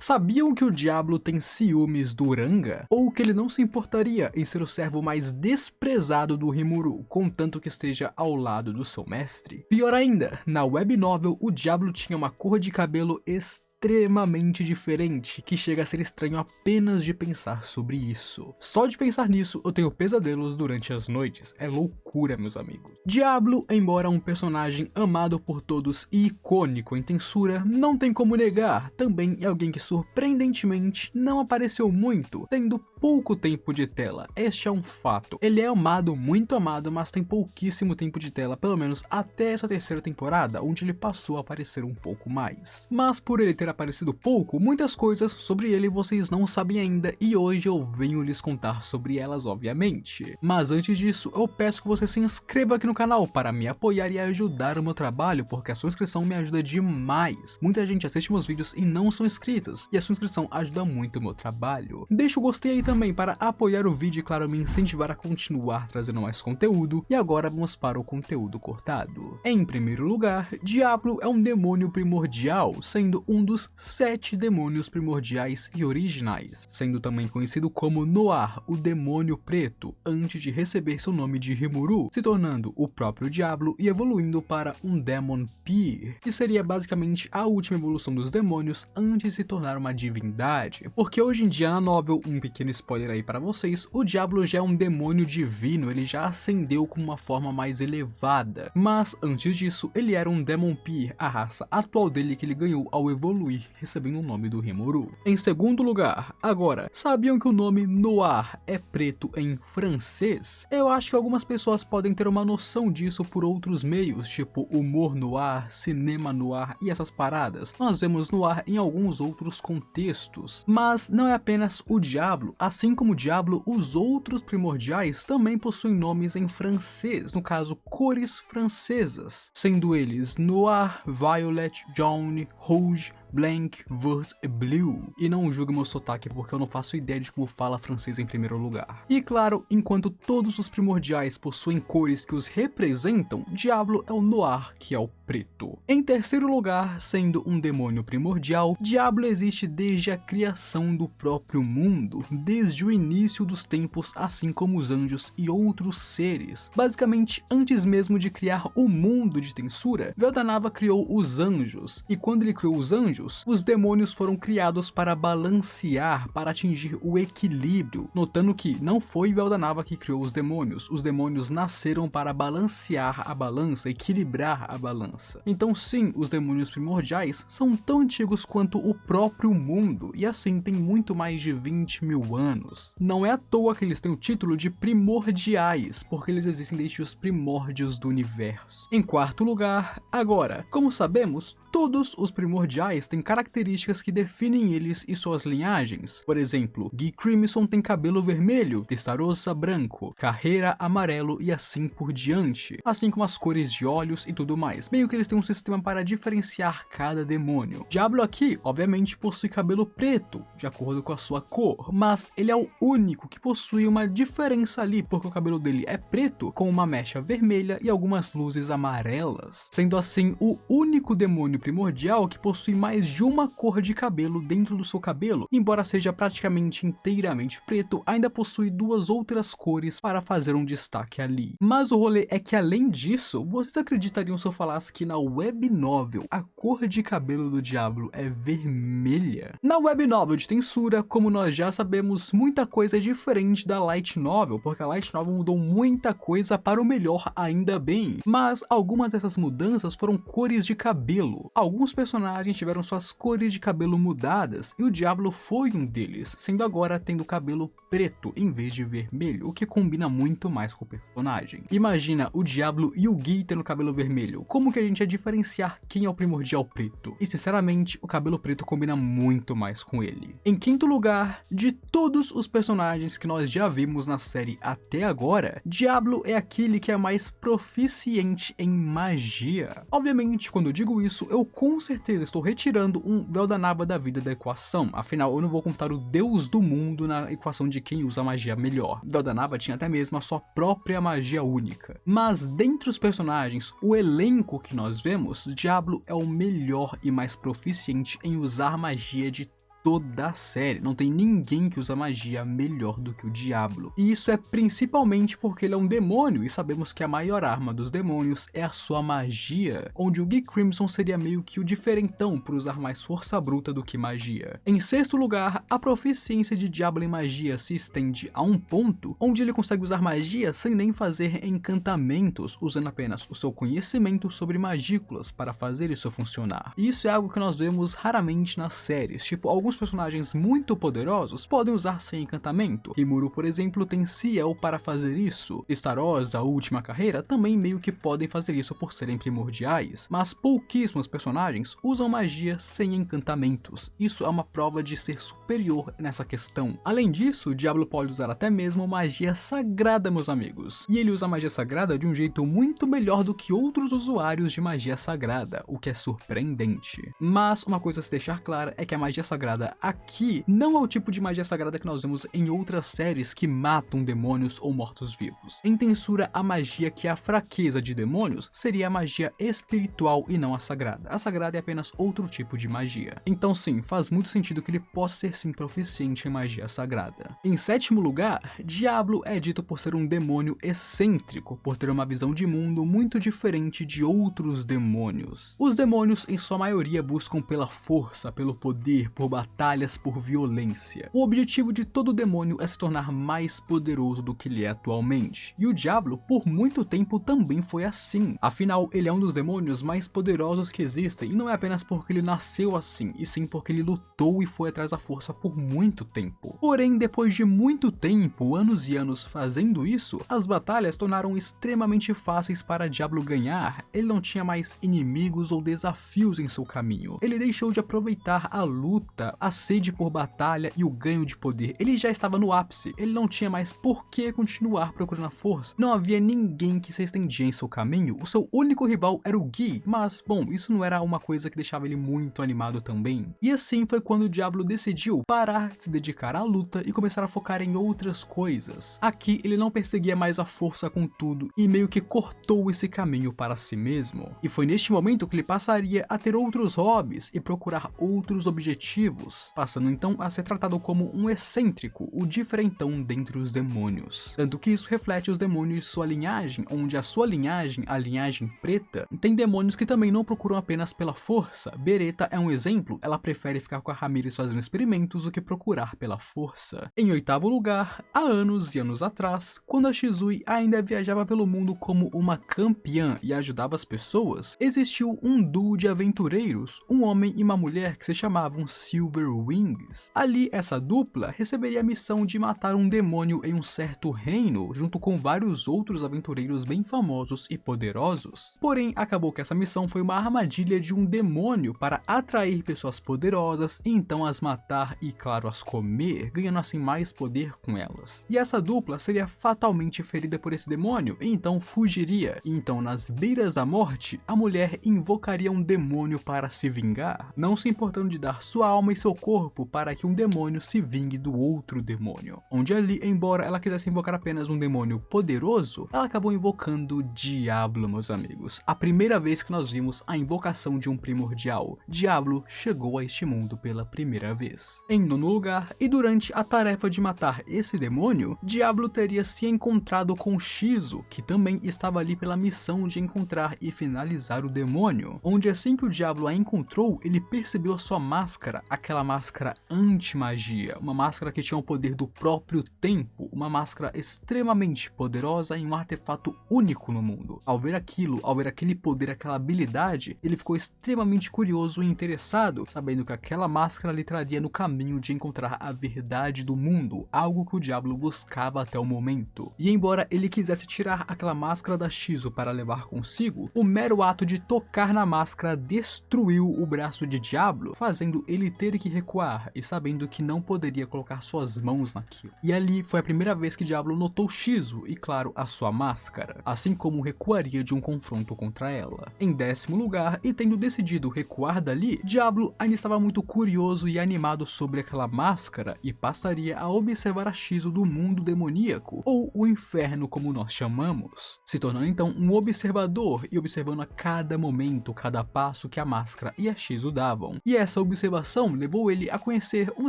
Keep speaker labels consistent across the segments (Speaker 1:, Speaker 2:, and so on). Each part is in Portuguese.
Speaker 1: Sabiam que o Diablo tem ciúmes do Uranga? Ou que ele não se importaria em ser o servo mais desprezado do Rimuru, contanto que esteja ao lado do seu mestre? Pior ainda, na web novel o Diablo tinha uma cor de cabelo extremamente diferente, que chega a ser estranho apenas de pensar sobre isso. Só de pensar nisso eu tenho pesadelos durante as noites, é loucura, meus amigos. Diablo, embora um personagem amado por todos e icônico em Tensura, não tem como negar, também é alguém que surpreendentemente não apareceu muito, tendo pouco tempo de tela. Este é um fato. Ele é amado, muito amado, mas tem pouquíssimo tempo de tela, pelo menos até essa terceira temporada, onde ele passou a aparecer um pouco mais. Mas por ele ter aparecido pouco, muitas coisas sobre ele vocês não sabem ainda e hoje eu venho lhes contar sobre elas, obviamente. Mas antes disso, eu peço que você se inscreva aqui no canal para me apoiar e ajudar o meu trabalho, porque a sua inscrição me ajuda demais. Muita gente assiste meus vídeos e não são inscritos, e a sua inscrição ajuda muito o meu trabalho. Deixa o gostei aí também para apoiar o vídeo e, claro, me incentivar a continuar trazendo mais conteúdo. E agora vamos para o conteúdo cortado. Em primeiro lugar, Diablo é um demônio primordial, sendo um dos 7 demônios primordiais e originais, sendo também conhecido como Noir, o demônio preto, antes de receber seu nome de Rimuru, se tornando o próprio Diablo e evoluindo para um Demon Peer, que seria basicamente a última evolução dos demônios antes de se tornar uma divindade, porque hoje em dia na novel, um pequeno spoiler aí para vocês, o Diablo já é um demônio divino, ele já ascendeu com uma forma mais elevada, mas antes disso ele era um Demon Peer, a raça atual dele que ele ganhou ao evoluir, recebendo o nome do Rimuru. Em segundo lugar, agora, sabiam que o nome Noir é preto em francês? Eu acho que algumas pessoas podem ter uma noção disso por outros meios, tipo humor noir, cinema noir e essas paradas. Nós vemos noir em alguns outros contextos, mas não é apenas o Diablo. Assim como o Diablo, os outros primordiais também possuem nomes em francês, no caso cores francesas, sendo eles Noir, Violet, Jaune, Rouge, Blanc, Vert e Blue. E não julgue meu sotaque porque eu não faço ideia de como fala francês em primeiro lugar. E claro, enquanto todos os primordiais possuem cores que os representam, Diablo é o Noir, que é o preto. Em terceiro lugar, sendo um demônio primordial, Diablo existe desde a criação do próprio mundo, desde o início dos tempos, assim como os anjos e outros seres. Basicamente, antes mesmo de criar o mundo de Tensura, Veldanava criou os anjos, e quando ele criou os anjos, os demônios foram criados para balancear, para atingir o equilíbrio, notando que não foi Veldanava que criou os demônios nasceram para balancear a balança, equilibrar a balança. Então sim, os demônios primordiais são tão antigos quanto o próprio mundo, e assim tem muito mais de 20 mil anos. Não é à toa que eles têm o título de primordiais, porque eles existem desde os primórdios do universo. Em quarto lugar, agora, como sabemos, todos os primordiais têm características que definem eles e suas linhagens. Por exemplo, Guy Crimson tem cabelo vermelho, Testarossa branco, Carreira amarelo e assim por diante, assim como as cores de olhos e tudo mais, meio que eles têm um sistema para diferenciar cada demônio. Diablo aqui, obviamente, possui cabelo preto, de acordo com a sua cor, mas ele é o único que possui uma diferença ali, porque o cabelo dele é preto, com uma mecha vermelha e algumas luzes amarelas, sendo assim o único demônio primordial que possui mais de uma cor de cabelo dentro do seu cabelo. Embora seja praticamente inteiramente preto, ainda possui duas outras cores para fazer um destaque ali. Mas o rolê é que, além disso, vocês acreditariam se eu falasse que na web novel a cor de cabelo do Diablo é vermelha? Na web novel de Tensura, como nós já sabemos, muita coisa é diferente da light novel, porque a light novel mudou muita coisa para o melhor, ainda bem, mas algumas dessas mudanças foram cores de cabelo. Alguns personagens tiveram suas cores de cabelo mudadas e o Diablo foi um deles, sendo agora tendo cabelo preto em vez de vermelho, o que combina muito mais com o personagem. Imagina o Diablo e o Guy tendo cabelo vermelho, como que a gente ia diferenciar quem é o primordial preto? E sinceramente, o cabelo preto combina muito mais com ele. Em quinto lugar, de todos os personagens que nós já vimos na série até agora, Diablo é aquele que é mais proficiente em magia. Obviamente, quando eu digo isso, eu com certeza estou retirando um Veldanava da vida da equação, afinal eu não vou contar o deus do mundo na equação de quem usa magia melhor. Veldanava tinha até mesmo a sua própria magia única. Mas dentre os personagens, o elenco que nós vemos, Diablo é o melhor e mais proficiente em usar magia de toda a série. Não tem ninguém que usa magia melhor do que o Diablo. E isso é principalmente porque ele é um demônio e sabemos que a maior arma dos demônios é a sua magia, onde o Guy Crimson seria meio que o diferentão por usar mais força bruta do que magia. Em sexto lugar, a proficiência de Diablo em magia se estende a um ponto onde ele consegue usar magia sem nem fazer encantamentos, usando apenas o seu conhecimento sobre magículas para fazer isso funcionar. E isso é algo que nós vemos raramente nas séries, tipo, alguns personagens muito poderosos podem usar sem encantamento. Rimuru, por exemplo, tem Ciel para fazer isso. Starost, a última carreira, também meio que podem fazer isso por serem primordiais, mas pouquíssimos personagens usam magia sem encantamentos. Isso é uma prova de ser superior nessa questão. Além disso, o Diablo pode usar até mesmo magia sagrada, meus amigos. E ele usa magia sagrada de um jeito muito melhor do que outros usuários de magia sagrada, o que é surpreendente. Mas uma coisa a se deixar clara é que a magia sagrada aqui não é o tipo de magia sagrada que nós vemos em outras séries que matam demônios ou mortos-vivos. Em Tensura, a magia que é a fraqueza de demônios seria a magia espiritual e não a sagrada. A sagrada é apenas outro tipo de magia. Então sim, faz muito sentido que ele possa ser sim proficiente em magia sagrada. Em sétimo lugar, Diablo é dito por ser um demônio excêntrico, por ter uma visão de mundo muito diferente de outros demônios. Os demônios em sua maioria buscam pela força, pelo poder, por batalhas, por violência. O objetivo de todo demônio é se tornar mais poderoso do que ele é atualmente. E o Diablo, por muito tempo, também foi assim. Afinal, ele é um dos demônios mais poderosos que existem, e não é apenas porque ele nasceu assim, e sim porque ele lutou e foi atrás da força por muito tempo. Porém, depois de muito tempo, anos e anos fazendo isso, as batalhas tornaram extremamente fáceis para Diablo ganhar. Ele não tinha mais inimigos ou desafios em seu caminho. Ele deixou de aproveitar a luta, a sede por batalha e o ganho de poder. Ele já estava no ápice, ele não tinha mais por que continuar procurando a força. Não havia ninguém que se estendia em seu caminho, o seu único rival era o Guy, mas bom, isso não era uma coisa que deixava ele muito animado também. E assim foi quando o Diablo decidiu parar de se dedicar à luta e começar a focar em outras coisas. Aqui ele não perseguia mais a força com tudo e meio que cortou esse caminho para si mesmo. E foi neste momento que ele passaria a ter outros hobbies e procurar outros objetivos, passando então a ser tratado como um excêntrico, o diferentão dentre os demônios. Tanto que isso reflete os demônios de sua linhagem, onde a sua linhagem, a linhagem preta, tem demônios que também não procuram apenas pela força. Beretta é um exemplo, ela prefere ficar com a Ramírez fazendo experimentos do que procurar pela força. Em oitavo lugar, há anos e anos atrás, quando a Shisui ainda viajava pelo mundo como uma campeã e ajudava as pessoas, existiu um duo de aventureiros, um homem e uma mulher que se chamavam Silver Wings. Ali, essa dupla receberia a missão de matar um demônio em um certo reino, junto com vários outros aventureiros bem famosos e poderosos. Porém, acabou que essa missão foi uma armadilha de um demônio para atrair pessoas poderosas e então as matar e, claro, as comer, ganhando assim mais poder com elas. E essa dupla seria fatalmente ferida por esse demônio e então fugiria. E então, nas beiras da morte, a mulher invocaria um demônio para se vingar, não se importando de dar sua alma e seu corpo para que um demônio se vingue do outro demônio. Onde ali, embora ela quisesse invocar apenas um demônio poderoso, ela acabou invocando o Diablo, meus amigos. A primeira vez que nós vimos a invocação de um primordial, Diablo chegou a este mundo pela primeira vez. Em nono lugar, e durante a tarefa de matar esse demônio, Diablo teria se encontrado com Shizu, que também estava ali pela missão de encontrar e finalizar o demônio, onde assim que o Diablo a encontrou, ele percebeu a sua máscara, aquela máscara anti-magia, uma máscara que tinha o poder do próprio tempo, uma máscara extremamente poderosa e um artefato único no mundo. Ao ver aquilo, ao ver aquele poder, aquela habilidade, ele ficou extremamente curioso e interessado, sabendo que aquela máscara lhe traria no caminho de encontrar a verdade do mundo, algo que o Diablo buscava até o momento. E embora ele quisesse tirar aquela máscara da Shizu para levar consigo, o mero ato de tocar na máscara destruiu o braço de Diablo, fazendo ele ter que recuar e sabendo que não poderia colocar suas mãos naquilo. E ali foi a primeira vez que Diablo notou Shizu e, claro, a sua máscara, assim como recuaria de um confronto contra ela. Em décimo lugar, e tendo decidido recuar dali, Diablo ainda estava muito curioso e animado sobre aquela máscara e passaria a observar a Shizu do mundo demoníaco, ou o inferno como nós chamamos, se tornando então um observador e observando a cada momento, cada passo que a máscara e a Shizu davam. E essa observação levou levou ele a conhecer um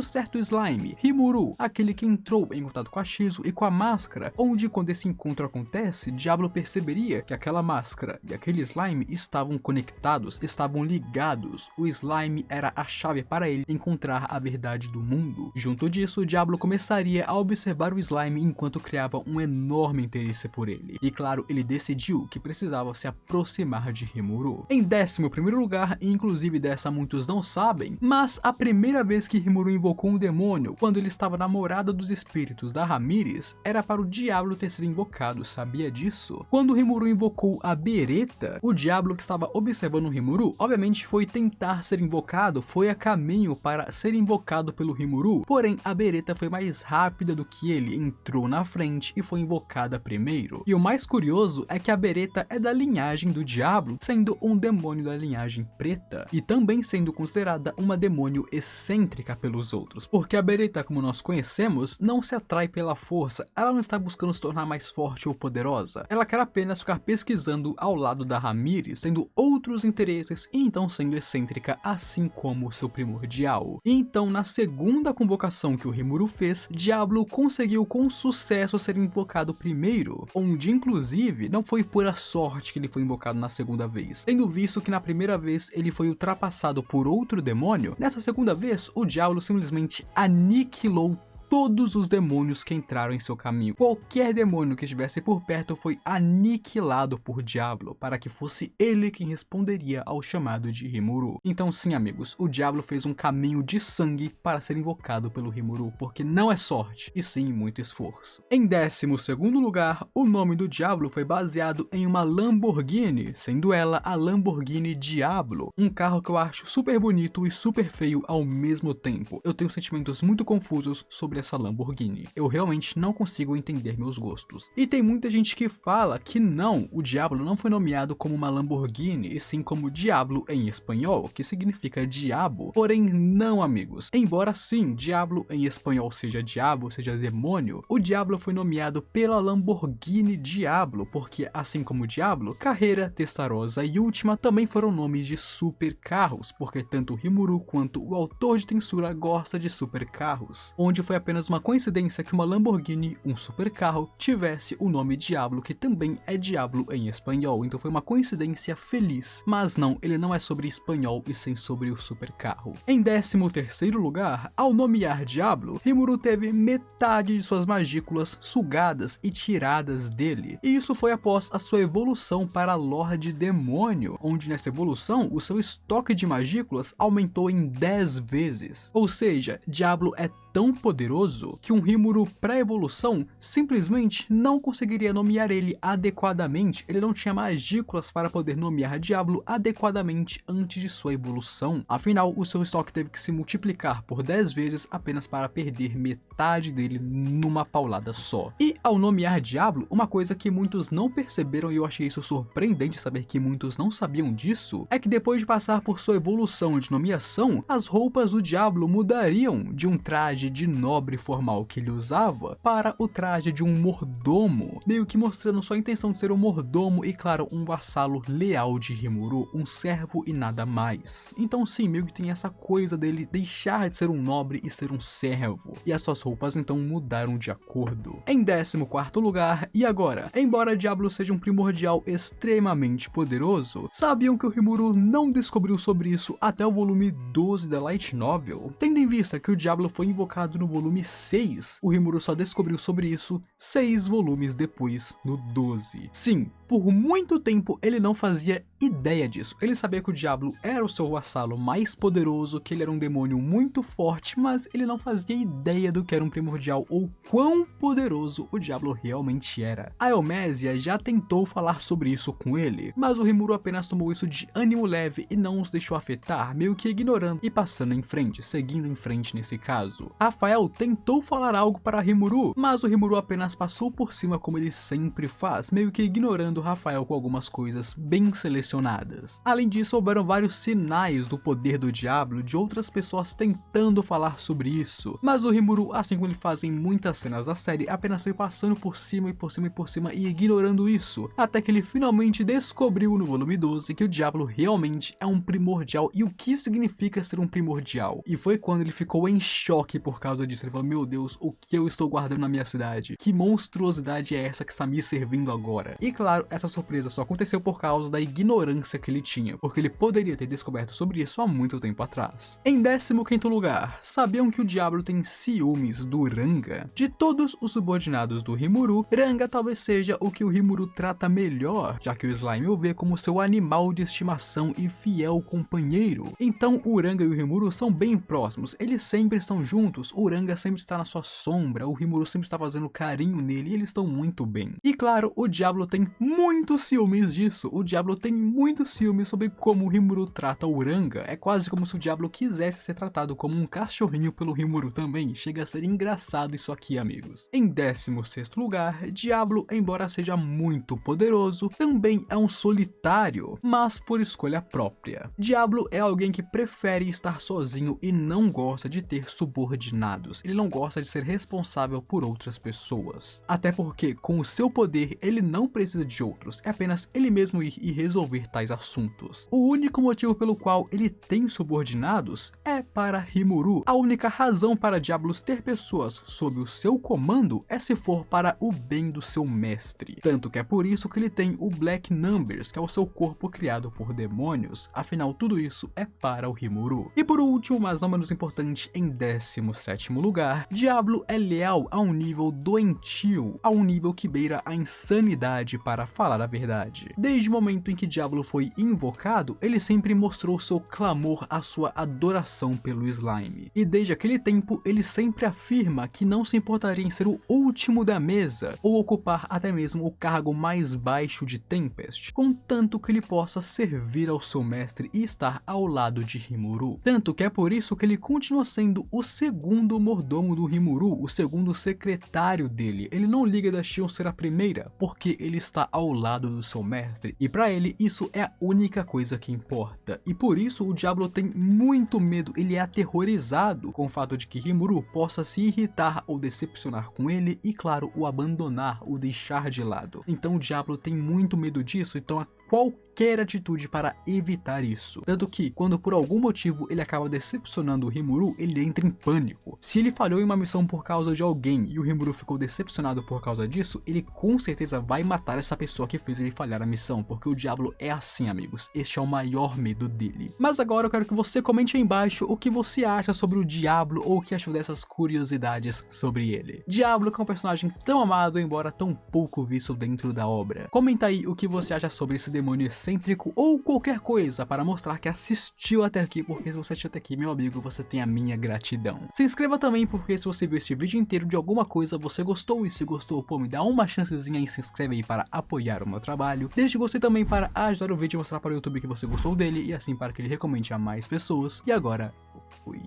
Speaker 1: certo slime, Rimuru, aquele que entrou em contato com a Shizu e com a máscara, onde quando esse encontro acontece, Diablo perceberia que aquela máscara e aquele slime estavam conectados, estavam ligados. O slime era a chave para ele encontrar a verdade do mundo. Junto disso, Diablo começaria a observar o slime enquanto criava um enorme interesse por ele. E claro, ele decidiu que precisava se aproximar de Rimuru. Em 11º lugar, e inclusive dessa muitos não sabem, mas a primeira vez que Rimuru invocou um demônio, quando ele estava na morada dos espíritos da Ramírez, era para o Diablo ter sido invocado, sabia disso? Quando Rimuru invocou a Beretta, o Diablo que estava observando o Rimuru, obviamente foi tentar ser invocado, foi a caminho para ser invocado pelo Rimuru, porém a Beretta foi mais rápida do que ele, entrou na frente e foi invocada primeiro. E o mais curioso é que a Beretta é da linhagem do Diablo, sendo um demônio da linhagem preta, e também sendo considerada uma demônio excêntrica pelos outros, porque a Beretta, como nós conhecemos, não se atrai pela força, ela não está buscando se tornar mais forte ou poderosa, ela quer apenas ficar pesquisando ao lado da Ramírez, tendo outros interesses e então sendo excêntrica assim como seu primordial. E então na segunda convocação que o Rimuru fez, Diablo conseguiu com sucesso ser invocado primeiro, onde inclusive não foi pura sorte que ele foi invocado na segunda vez, tendo visto que na primeira vez ele foi ultrapassado por outro demônio. Nessa segunda vez o Diablo simplesmente aniquilou todos os demônios que entraram em seu caminho. Qualquer demônio que estivesse por perto foi aniquilado por Diablo, para que fosse ele quem responderia ao chamado de Rimuru. Então sim, amigos, o Diablo fez um caminho de sangue para ser invocado pelo Rimuru, porque não é sorte, e sim muito esforço. Em 12º lugar, o nome do Diablo foi baseado em uma Lamborghini, sendo ela a Lamborghini Diablo, um carro que eu acho super bonito e super feio ao mesmo tempo. Eu tenho sentimentos muito confusos sobre essa Lamborghini. Eu realmente não consigo entender meus gostos. E tem muita gente que fala que não, o Diablo não foi nomeado como uma Lamborghini, e sim como Diablo em espanhol, que significa diabo. Porém não, amigos. Embora sim, Diablo em espanhol seja diabo, seja demônio, o Diablo foi nomeado pela Lamborghini Diablo, porque assim como Diablo, Carreira, Testarossa e Última também foram nomes de supercarros, porque tanto Rimuru quanto o autor de Tensura gosta de supercarros, onde foi apenas uma coincidência que uma Lamborghini, um supercarro, tivesse o nome Diablo, que também é Diablo em espanhol, então foi uma coincidência feliz. Mas não, ele não é sobre espanhol e sim sobre o supercarro. Em 13º lugar, ao nomear Diablo, Rimuru teve metade de suas magículas sugadas e tiradas dele, e isso foi após a sua evolução para Lorde Demônio, onde nessa evolução o seu estoque de magículas aumentou em 10 vezes. Ou seja, Diablo é tão poderoso que um Rimuru pré-evolução simplesmente não conseguiria nomear ele adequadamente, ele não tinha magículas para poder nomear Diablo adequadamente antes de sua evolução. Afinal, o seu estoque teve que se multiplicar por 10 vezes apenas para perder metade dele numa paulada só. E ao nomear Diablo, uma coisa que muitos não perceberam e eu achei isso surpreendente saber que muitos não sabiam disso, é que depois de passar por sua evolução de nomeação, as roupas do Diablo mudariam de um traje de nobre formal que ele usava para o traje de um mordomo, meio que mostrando sua intenção de ser um mordomo e claro, um vassalo leal de Rimuru, um servo e nada mais. Então sim, meio que tem essa coisa dele deixar de ser um nobre e ser um servo, e as suas roupas então mudaram de acordo. Em 14º lugar, e agora, embora Diablo seja um primordial extremamente poderoso, sabiam que o Rimuru não descobriu sobre isso até o volume 12 da Light Novel? Tendo em vista que o Diablo foi invocado no volume 6, o Rimuru só descobriu sobre isso 6 volumes depois, no 12. Sim, por muito tempo ele não fazia ideia disso. Ele sabia que o Diablo era o seu vassalo mais poderoso, que ele era um demônio muito forte, mas ele não fazia ideia do que era um primordial ou quão poderoso o Diablo realmente era. A Elmésia já tentou falar sobre isso com ele, mas o Rimuru apenas tomou isso de ânimo leve e não os deixou afetar, meio que ignorando e passando em frente, seguindo em frente nesse caso. Rafael tentou falar algo para Rimuru, mas o Rimuru apenas passou por cima como ele sempre faz, meio que ignorando Rafael com algumas coisas bem selecionadas. Além disso, houveram vários sinais do poder do Diablo de outras pessoas tentando falar sobre isso, mas o Rimuru, assim como ele faz em muitas cenas da série, apenas foi passando por cima e por cima e por cima e ignorando isso, até que ele finalmente descobriu no volume 12 que o Diablo realmente é um primordial e o que significa ser um primordial. E foi quando ele ficou em choque por causa disso. Ele falou: meu Deus, o que eu estou guardando na minha cidade? Que monstruosidade é essa que está me servindo agora? E claro, essa surpresa só aconteceu por causa da ignorância que ele tinha, porque ele poderia ter descoberto sobre isso há muito tempo atrás. Em 15º lugar, sabiam que o Diablo tem ciúmes do Ranga? De todos os subordinados do Rimuru, Ranga talvez seja o que o Rimuru trata melhor, já que o Slime o vê como seu animal de estimação e fiel companheiro. Então o Ranga e o Rimuru são bem próximos, eles sempre estão juntos, o Ranga sempre está na sua sombra, o Rimuru sempre está fazendo carinho nele e eles estão muito bem. E claro, o Diablo tem muitos ciúmes disso, o Diablo tem muitos ciúmes sobre como o Rimuru trata o Ranga, é quase como se o Diablo quisesse ser tratado como um cachorrinho pelo Rimuru também, chega a ser engraçado isso aqui, amigos. Em 16º lugar, Diablo, embora seja muito poderoso, também é um solitário, mas por escolha própria. Diablo é alguém que prefere estar sozinho e não gosta de ter subordinados, ele não gosta de ser responsável por outras pessoas. Até porque, com o seu poder, ele não precisa de outros, é apenas ele mesmo ir e resolver tais assuntos. O único motivo pelo qual ele tem subordinados é para Rimuru. A única razão para Diablos ter pessoas sob o seu comando é se for para o bem do seu mestre. Tanto que é por isso que ele tem o Black Numbers, que é o seu corpo criado por demônios, afinal tudo isso é para o Rimuru. E por último, mas não menos importante, em 17º lugar, Diablo é leal a um nível doentio, a um nível que beira a insanidade para falar a verdade. Desde o momento em que Diablo foi invocado, ele sempre mostrou seu clamor, a sua adoração pelo Slime. E desde aquele tempo, ele sempre afirma que não se importaria em ser o último da mesa, ou ocupar até mesmo o cargo mais baixo de Tempest, contanto que ele possa servir ao seu mestre e estar ao lado de Rimuru. Tanto que é por isso que ele continua sendo o segundo mordomo do Rimuru, o segundo secretário dele. Ele não liga da Shion ser a primeira, porque ele está ao lado do seu mestre, e para ele isso é a única coisa que importa. E por isso o Diablo tem muito medo, ele é aterrorizado com o fato de que Rimuru possa se irritar ou decepcionar com ele e, claro, o abandonar, o deixar de lado. Então o Diablo tem muito medo disso, então qualquer atitude para evitar isso. Tanto que, quando por algum motivo ele acaba decepcionando o Rimuru, ele entra em pânico. Se ele falhou em uma missão por causa de alguém e o Rimuru ficou decepcionado por causa disso, ele com certeza vai matar essa pessoa que fez ele falhar a missão, porque o Diablo é assim, amigos. Este é o maior medo dele. Mas agora eu quero que você comente aí embaixo o que você acha sobre o Diablo ou o que achou dessas curiosidades sobre ele. Diablo, que é um personagem tão amado, embora tão pouco visto dentro da obra. Comenta aí o que você acha sobre esse demônio excêntrico ou qualquer coisa para mostrar que assistiu até aqui, porque se você assistiu até aqui, meu amigo, você tem a minha gratidão. Se inscreva também, porque se você viu este vídeo inteiro de alguma coisa, você gostou, e se gostou, pô, me dá uma chancezinha e se inscreve aí para apoiar o meu trabalho. Deixe o gostei também para ajudar o vídeo a mostrar para o YouTube que você gostou dele, e assim para que ele recomende a mais pessoas. E agora, eu fui.